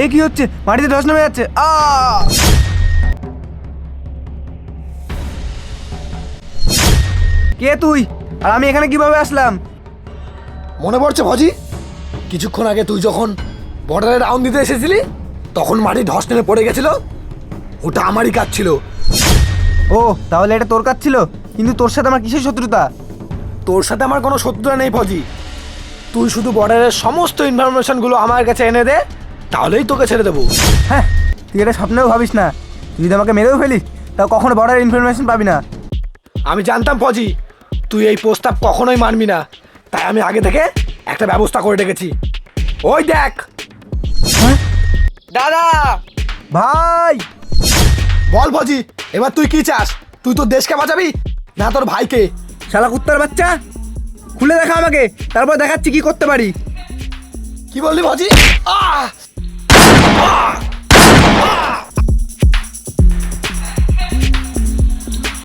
এ কি হচ্ছে? মাটিতে ধস নেমে যাচ্ছে। কে তুই? আর আমি এখানে কিভাবে আসলাম? মনে পড়ছে ফজি, কিছুক্ষণ আগে তুই যখন বর্ডারে রাউন্ড দিতে এসেছিলি তখন মাটি ধস নেমে পড়ে গেছিল, ওটা আমারই কাজ ছিল। ও, তাহলে এটা তোর কাজ ছিল? কিন্তু তোর সাথে আমার কিসের শত্রুতা? তোর সাথে আমার কোনো শত্রুতা নেই ফজি, তুই শুধু বর্ডারের সমস্ত ইনফরমেশনগুলো আমার কাছে এনে দে, তাহলেই তোকে ছেড়ে দেবো। হ্যাঁ, তুই এটা স্বপ্নেও ভাবিস না। তুই যদি আমাকে মেরেও ফেলিস তাও কখনো বর্ডার ইনফরমেশন পাবি না। আমি জানতাম ফজি তুই এই প্রস্তাব কখনোই মানবি না, তাই আমি আগে থেকে একটা ব্যবস্থা করে রেখেছি। ওই দেখ। দাদা, ভাই! বল ফজি, এবার তুই কি চাস? তুই তোর দেশকে বাঁচাবি না তোর ভাইকে? শালা কুত্তার বাচ্চা, খুলে দেখা আমাকে, তারপর দেখাচ্ছি কি করতে পারি। কি বললি ফজি? আহ!